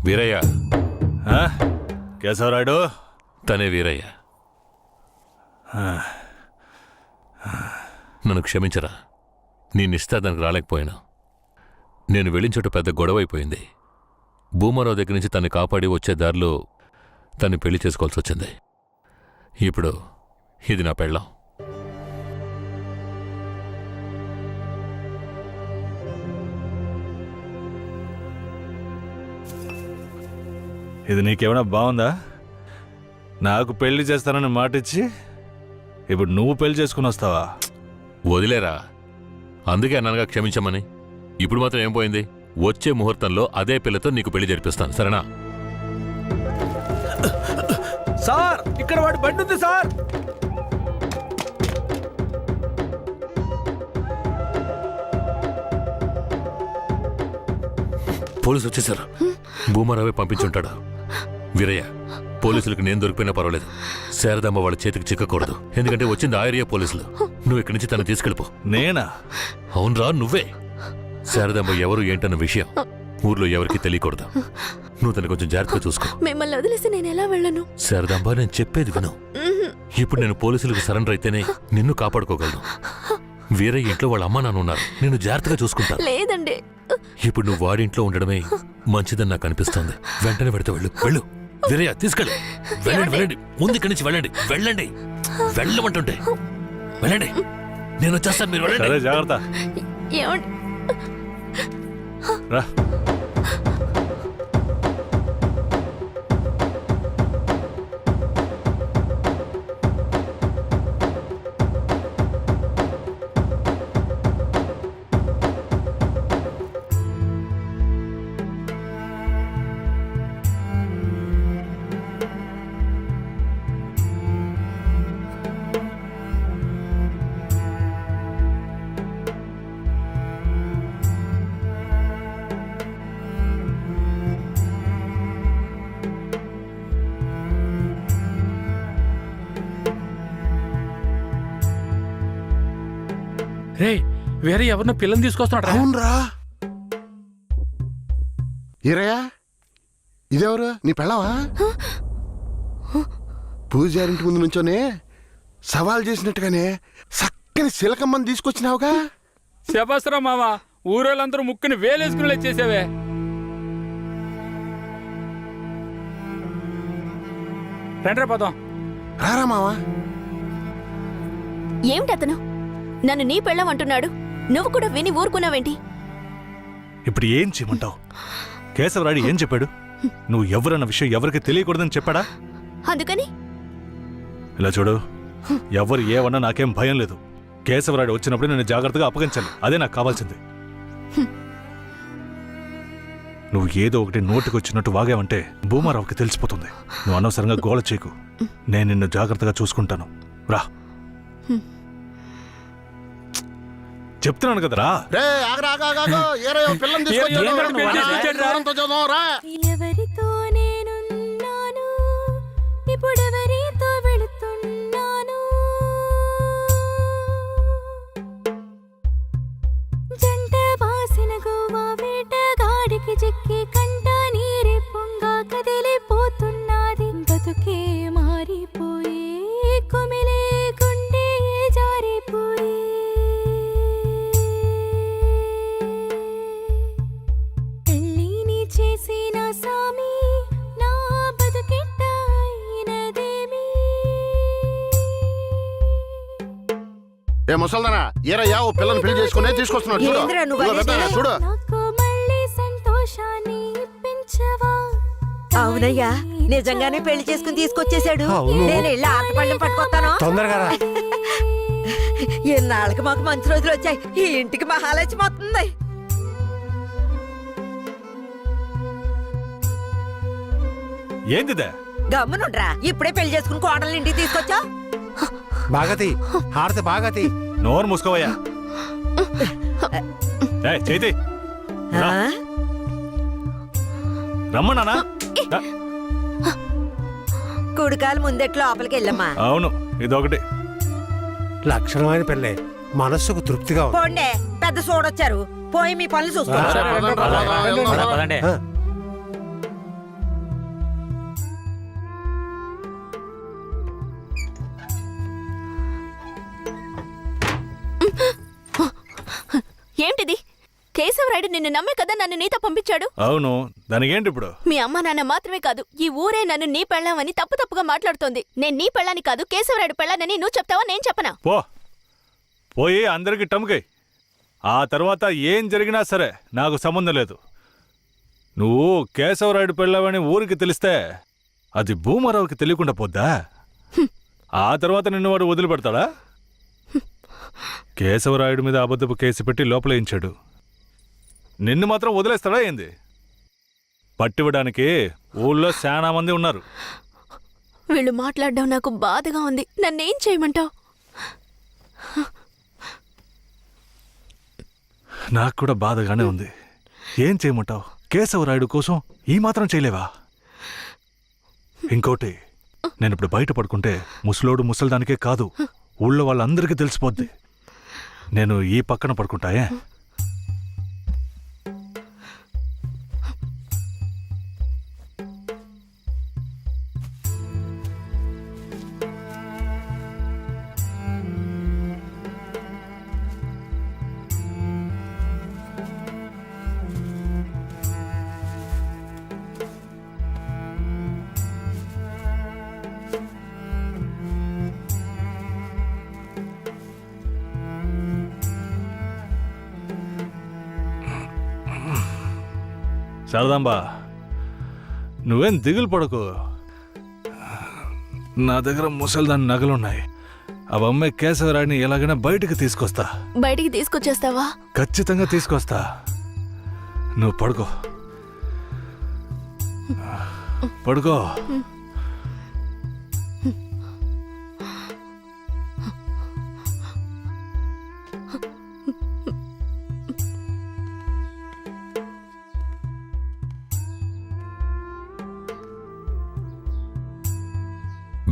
వీరయ్య. కేశవరాయుడు తనే వీరయ్య. నన్ను క్షమించరా, నీ నిశ్చితార్థానికి రాలేకపోయినా. నేను వెళ్ళిన చోట పెద్ద గొడవైపోయింది. భూమారావు దగ్గర నుంచి తన్ని కాపాడి వచ్చే దారిలో తన్ని పెళ్లి చేసుకోవాల్సి వచ్చింది. ఇప్పుడు ఇది నా పెళ్ళాం. ఇది నీకేమైనా బాగుందా? నాకు పెళ్లి చేస్తానని మాటిచ్చి ఇప్పుడు నువ్వు పెళ్లి చేసుకుని వస్తావా? వదిలేరా, అందుకే అన్నగా క్షమించమని. ఇప్పుడు మాత్రం ఏం పోయింది? వచ్చే ముహూర్తంలో అదే పిల్లతో నీకు పెళ్లి జరిపిస్తాను, సరేనా? సార్, ఇక్కడ వాడి బండి ఉంది సార్. పోలీసు వచ్చేసారు. భూమారావే పంపించుంటాడు. వీరయ్య, పోలీసులకు నేను దొరికిపోయినా పర్వాలేదు, శారదమ్మ వాళ్ళ చేతికి చిక్కకూడదు. ఎందుకంటే వచ్చింది ఆ ఏరియా పోలీసులు. నువ్వు ఇక్కడి నుంచి తను తీసుకెళ్ళిపో. నేనా? అవునరా, నువ్వే. శారదమ్మ ఎవరు ఏంటన్న విషయం ఊర్లో ఎవరికి తెలియకూడదు. నువ్వు తను కొంచెం జాగ్రత్తగా చూసుకో. మిమ్మల్ని వదిలేసి నేను ఎలా వెళ్ళను? శారదాంబ, నేను చెప్పేది విను. ఇప్పుడు నేను పోలీసులకు సరెండర్ అయితేనే నిన్ను కాపాడుకోగలను. వీరయ్య ఇంట్లో వాళ్ళ అమ్మా నాన్న ఉన్నారు, నేను జాగ్రత్తగా చూసుకుంటాను. లేదండి, ఇప్పుడు నువ్వు వాడింట్లో ఉండడమే మంచిదని నాకు అనిపిస్తోంది. వెంటనే పెడితే వెళ్ళు. వెళ్ళు వీరయ్య, తీసుకెళ్ళు. వెళ్ళండి, వెళ్ళండి, ముందు ఇక్కడి నుంచి వెళ్ళండి. వెళ్ళండి, వెళ్ళమంటుంటే వెళ్ళండి. నేను వచ్చేస్తాను, మీరు వెళ్ళండి. జాగ్రత్త. ఏమండి? రా. రే, వేరే ఎవరినో పిల్లని తీసుకొస్తున్నాడు. అవునరా, ఈరయ్యా, ఇదెవరు? నీ పెళ్ళవా? పూజారింటి ముందు నుంచోనే సవాల్ చేసినట్టుగానే చక్కని శిలకమ్మని తీసుకొచ్చినావుగా. శబాస్రా మామ, ఊరోళ్ళందరూ ముక్కుని వేలేసుకుని చేసావే. రండ్రా పోదాం. రారా మావా. ఏమిటి అతను నన్ను నీ పెళ్ళం అంటున్నాడు? నువ్వు కూడా విని ఊరుకున్నావేంటి? ఇప్పుడు ఏం చేయమంటావు? కేశవరాయుడు ఏం చెప్పాడు? నువ్వు ఎవరన్న విషయం ఎవరికి తెలియకూడదని చెప్పాడా? అందుకని ఇలా చూడు, ఎవరు ఏమన్నా నాకేం భయం లేదు. కేశవరాయుడు వచ్చినప్పుడు నేను జాగ్రత్తగా అప్పగించాలి, అదే నాకు కావాల్సింది. నువ్వు ఏదో ఒకటి నోటికి వచ్చినట్టు వాగావంటే భూమారావుకి తెలిసిపోతుంది. నువ్వు అనవసరంగా గోల చేయకు. నేను నిన్ను జాగ్రత్తగా చూసుకుంటాను. రా, చెప్తున్నాను కదరా. ఎవరితో నేనున్నాను, ఇప్పుడెవరితో వెళుతున్నాను? జంట బాసిన గోవా వేటగాడికి చిక్కి కంట నీరే పొంగా కదిలిపోతున్నది. బతుకే మారిపోయి కొమిలే గుండె జారిపోయి చేసిన సామి నా బతుకెట్ట అయినదేమి? ఏ ముసల్దానా, ఈరయ్యా ఓ పిల్లని పెళ్లి చేసుకునే తీసుకొస్తున్నాడు. చూడు. నాకు మళ్ళీ సంతోషాన్ని ఇప్పించవా? అవునయ్యా, నిజంగానే పెళ్లి చేసుకుని తీసుకొచ్చేసాడు. నేను వెళ్ళి ఆటపళ్ళం పట్టుకొస్తాను. తొందరగా. ఎన్నాళ్ళకి మాకు మంచి రోజులు వచ్చాయి. ఈ ఇంటికి మహాలక్ష్మి వస్తుంది. ఏందిదే? గమ్మునుండ్రా, ఇప్పుడే పెళ్లి చేసుకుని కోడల్ని ఇంటికి తీసుకొచ్చా. బాగతి హారతి, బాగతి. నోరు మూసుకోవయ్యా. చేతి రమ్మన్నానా? కుడికాలు ముందెట్ లోపలికి వెళ్ళమ్మా. అవును, ఇదొకటి లక్షణమైన పెళ్ళే, మనస్సుకు తృప్తిగా ఉంది. పోండే, పెద్ద సోడొచ్చారు. పోయి మీ పనులు చూసుకోండి. నిన్ను నమ్మే కదా నన్ను నీతో పంపించాడు. అవును, దానికేంటి ఇప్పుడు? మీ అమ్మ నాన్న మాత్రమే కాదు, ఈ ఊరే నన్ను నీ పెళ్ళామని తప్పుగా మాట్లాడుతోంది. నేను నీ పెళ్ళాని కాదు, కేశవరాయుడు పెళ్ళానని నువ్వు చెప్తావా, నేను చెప్పనా? పోయి అందరికి టముకై. ఆ తర్వాత ఏం జరిగినా సరే నాకు సంబంధం లేదు. నువ్వు కేశవరాయుడు పెళ్ళావని ఊరికి తెలిస్తే అది భూమారావుకి తెలియకుండా పోద్దా? ఆ తర్వాత నిన్ను వాడు వదిలిపెడతాడా? కేశవరాయుడు మీద అబద్ధపు కేసు పెట్టి లోపలేయించాడు. నిన్ను మాత్రం వదిలేస్తాడా ఏంది? పట్టివ్వడానికి ఊళ్ళో చాలా మంది ఉన్నారు. వీళ్ళు మాట్లాడడం నాకు బాధగా ఉంది. నన్నేం చేయమంటావు? నాకు కూడా బాధగానే ఉంది. ఏం చేయమంటావు? కేశవరాయుడు కోసం ఈ మాత్రం చేయలేవా? ఇంకోటి, నేను ఇప్పుడు బయట పడుకుంటే ముసలోడు ముసల్దానికే కాదు, ఊళ్ళో వాళ్ళందరికీ తెలిసిపోద్ది. నేను ఈ పక్కన పడుకుంటాయే. శారదాంబా, నువ్వేం దిగులు పడకు. నా దగ్గర ముసల్దాని నగలున్నాయి. అవమ్మే కేశవరాయుడిని ఎలాగైనా బయటికి తీసుకొస్తా. బయటికి తీసుకొచ్చేస్తావా? ఖచ్చితంగా తీసుకొస్తా. నువ్వు పడుకో, పడుకో.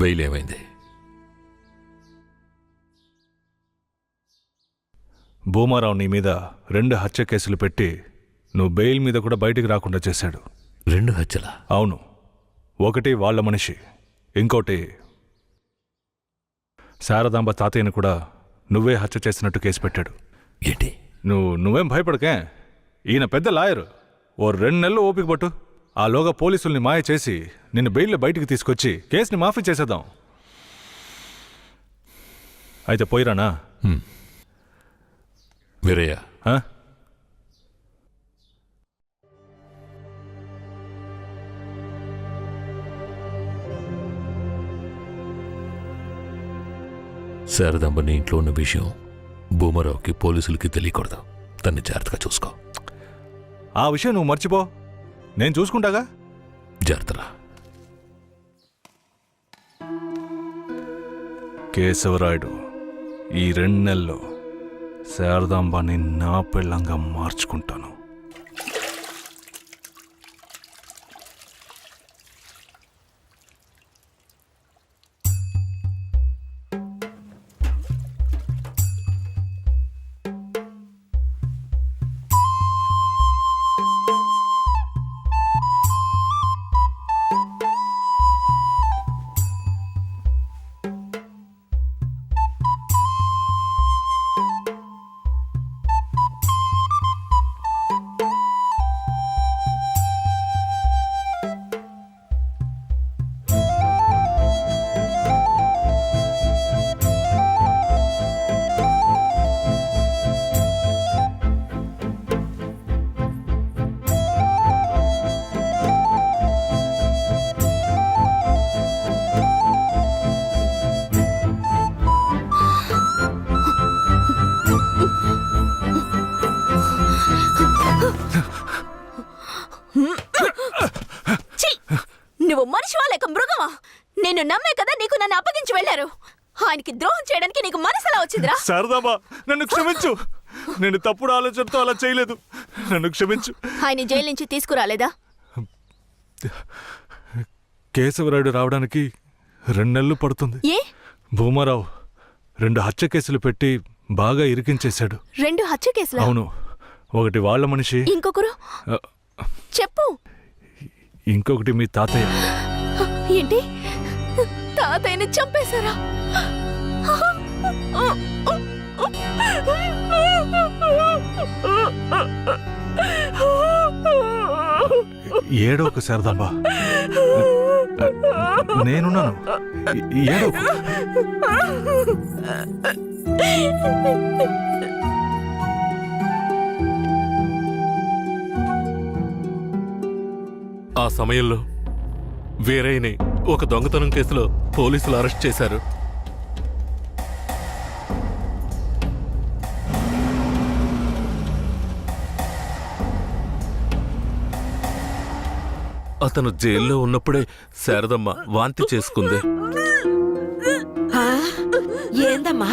బెయిల్ ఏమైంది? భూమారావు నీ మీద 2 హత్య కేసులు పెట్టి నువ్వు బెయిల్ మీద కూడా బయటికి రాకుండా చేశాడు. 2 హత్యలా? అవును. ఒకటి వాళ్ళ మనిషి, ఇంకోటి శారదాంబ తాతయ్యని కూడా నువ్వే హత్య చేసినట్టు కేసు పెట్టాడు. ఏంటి? నువ్వేం భయపడకే. ఈయన పెద్ద లాయరు. ఓ 2 నెలలు ఓపిక పట్టు. ఆలోగా పోలీసుల్ని మాయ చేసి నిన్ను బెయిల్లో బయటికి తీసుకొచ్చి కేసుని మాఫీ చేసేద్దాం. అయితే పోయిరానా? వీరయ్య, ఆ? శారదాంబ నీ ఇంట్లో ఉన్న విషయం భూమారావుకి పోలీసులకి తెలియకూడదు. తన్ని జాగ్రత్తగా చూసుకో. ఆ విషయం నువ్వు మర్చిపో, నేను చూసుకుంటాగా. జాగ్రత్తరా. కేశవరాయుడు ఈ 2 నెలల్లో శారదాంబాని నా పెళ్ళంగా మార్చుకుంటాను. నువ్వు మనిషివా లేక మృగమా? నేను నమ్మే కదా నీకు నన్ను అప్పగించి వెళ్లారు. ఆయనకి ద్రోహం చేయడానికి నీకు మనసులా వచ్చిందిరా? శారదాంబా, నన్ను క్షమించు. నేను తప్పుడు ఆలోచనతో అలా చేయలేదు. నన్ను క్షమించు. ఆయన జైలు నుంచి తీసుకురాలేదా? కేశవరాయుడు రావడానికి 2 నెలలు పడుతుంది. ఏ? భూమారావు 2 హత్య కేసులు పెట్టి బాగా ఇరికించేశాడు. 2 హత్య కేసులా? అవును. ఒకటి వాళ్ళ మనిషి, ఇంకొకరు చెప్పు. ఇంకొకటి మీ తాతయ్య. ఏంటి? తాతయ్యని చంపేశారా? ఏడోకు శారదాంబ, నేనున్నాను. ఏడోకు. ఆ సమయంలో వీరయ్యని ఒక దొంగతనం కేసులో పోలీసులు అరెస్ట్ చేశారు. అతను జైల్లో ఉన్నప్పుడే శారదమ్మ వాంతి చేసుకుంది. ఆ, ఏందమ్మా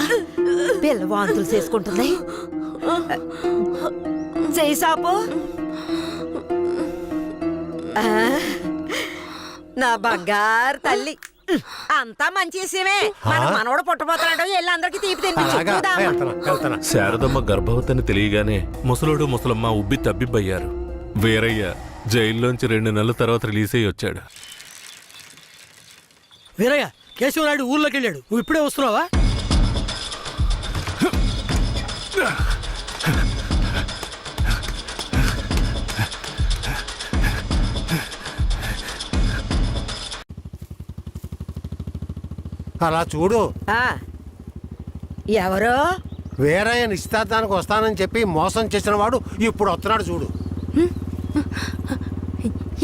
పిల్ల వాంతులు చేసుకుంటుంది? చెయ్యి సాపు. ఆ, నా బంగారు తల్లి, అంతా మంచి విషయమే. మన మనవడు పుట్టబోతున్నాడు, వెళ్ళి అందరికి తీపి తినిపించు. అలాగా చూద్దాం. వెళ్తాను. శారదమ్మ గర్భవతిని తెలియగానే ముసలోడు ముసలమ్మ ఉబ్బి తబ్బిబ్బయ్యారు. వీరయ్య జైల్లోంచి 2 నెలల తర్వాత రిలీజ్ అయ్యి వచ్చాడు. వీరయ్య, కేశవరాయుడు ఊర్లోకి వెళ్ళాడు. నువ్వు ఇప్పుడే వస్తున్నావా? అలా చూడు, ఆ, ఎవరో వీరయ్య నిశ్చితార్థానికి వస్తానని చెప్పి మోసం చేసిన వాడు ఇప్పుడు వస్తున్నాడు చూడు.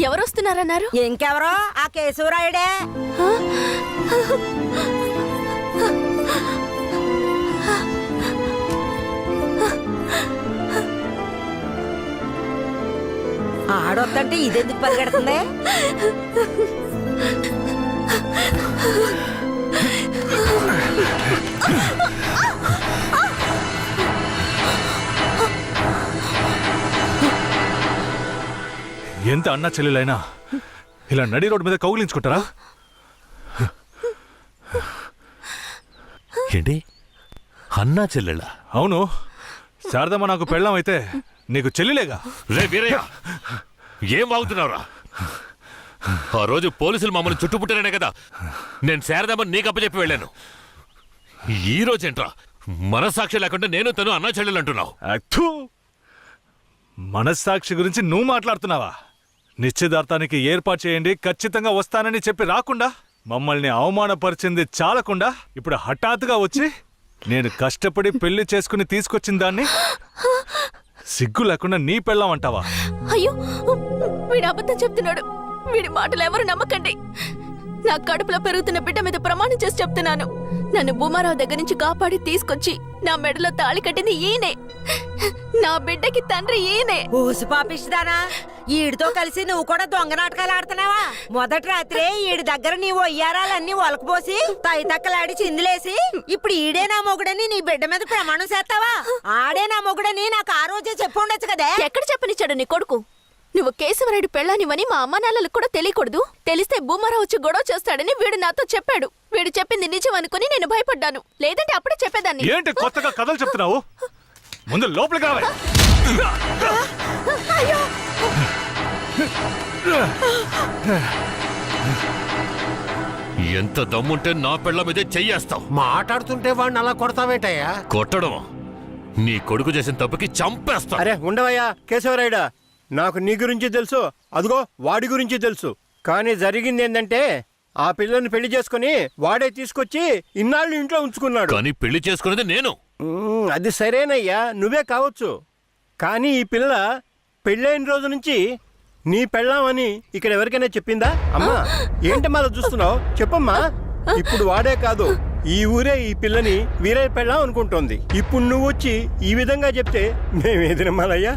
ఎవరొస్తున్నారన్నారు? ఇంకెవరో ఆ కేశవరాయుడే. ఆడొద్దంటే ఇదెందుకు పరిగెడుతుంది? ఎంత అన్నా చెల్లెలైనా ఇలా నడి రోడ్డు మీద కౌగిలించుకుంటారా? ఏంటి అన్నా చెల్లెళ్ళ? అవును, శారదమ్మ నాకు పెళ్ళాం అయితే నీకు చెల్లిలేగా. రే వీరయ్య, ఏం వాగుతున్నావురా? ఆ రోజు పోలీసులు మమ్మల్ని చుట్టుముట్టారనే కదా నేను శారదమ్మ నీకు అప్పచెప్పి వెళ్ళాను. ఈ రోజేంట్రా మనస్సాక్షి లేకుండా నేను తను అన్నా చెల్లెలు అంటున్నావు? అత్తు, మనస్సాక్షి గురించి నువ్వు మాట్లాడుతున్నావా? నిశ్చితార్థానికి ఏర్పాటు చేయండి, ఖచ్చితంగా వస్తానని చెప్పి రాకుండా మమ్మల్ని అవమానపరిచింది చాలకుండా ఇప్పుడు హఠాత్తుగా వచ్చి నేను కష్టపడి పెళ్లి చేసుకుని తీసుకొచ్చిన దాన్ని సిగ్గు లేకుండా నీ పెళ్ళాం అంటావా? అయ్యో, వీడు అబద్ధం చెప్తున్నాడు. వీడి మాటలు ఎవరు నమ్మకండి. నా కడుపులో పెరుగుతున్న బిడ్డ మీద ప్రమాణం చేసి చెప్తున్నాను. నన్ను భూమారావు దగ్గర నుంచి కాపాడి తీసుకొచ్చి నా మెడలో తాళి కట్టింది ఈయనే. నా బిడ్డకి తండ్రి ఈయనే. ఊసి పాపిస్తానా? ఈడితో కలిసి నువ్వు కూడా దొంగ నాటకాలు ఆడుతున్నావా? మొదటి రాత్రే ఈడి దగ్గర నీ ఒయ్యారాలన్నీ ఒలకపోసి తైతక్కలాడి చిందులేసి ఇప్పుడు ఈడే నా మొగుడని నీ బిడ్డ మీద ప్రమాణం చేస్తావా? ఆడే నా మొగుడని నాకు ఆ రోజే చెప్పు ఉండొచ్చు కదే. ఎక్కడ చెప్పనిచ్చాడు నీ కొడుకు? నువ్వు కేశవరాయుడు పెళ్ళానివని మా అమ్మా నాన్నలకు కూడా తెలియకూడదు. తెలిస్తే భూమారావు వచ్చి గొడవ చేస్తాడని వీడు నాతో చెప్పాడు. వీడు చెప్పింది నిజం అనుకుని నేను భయపడ్డాను. లేదంటే అప్పుడే చెప్పేదాన్ని. ఏంటి కొత్తగా కథలు చెప్తున్నావు? ముందు లోపలికి రావాలి. ఎంత దమ్ముంటే నా పెళ్ళ మీదే చెయ్యేస్తావు? మాట్లాడుతుంటే వాడిని అలా కొడతావేంటయ్యా? కొట్టడం నీ కొడుకు చేసిన తప్పుకి చంపేస్తా. అరే ఉండవయ్యా కేశవరాయుడా, నాకు నీ గురించి తెలుసు, అదిగో వాడి గురించి తెలుసు. కానీ జరిగింది ఏంటంటే ఆ పిల్లని పెళ్లి చేసుకుని వాడే తీసుకొచ్చి ఇన్నాళ్ళు ఇంట్లో ఉంచుకున్నాడు. కానీ పెళ్లి చేసుకునేది నేను. అది సరేనయ్యా, నువ్వే కావచ్చు. కానీ ఈ పిల్ల పెళ్ళైన రోజు నుంచి నీ పెళ్ళామని ఇక్కడ ఎవరికైనా చెప్పిందా? అమ్మా ఏంటమ్మా అలా చూస్తున్నావు? చెప్పమ్మా. ఇప్పుడు వాడే కాదు, ఈ ఊరే ఈ పిల్లని వీరయ్య పెళ్ళాం అనుకుంటోంది. ఇప్పుడు నువ్వు వచ్చి ఈ విధంగా చెప్తే మేమేది నమ్మాలయ్యా?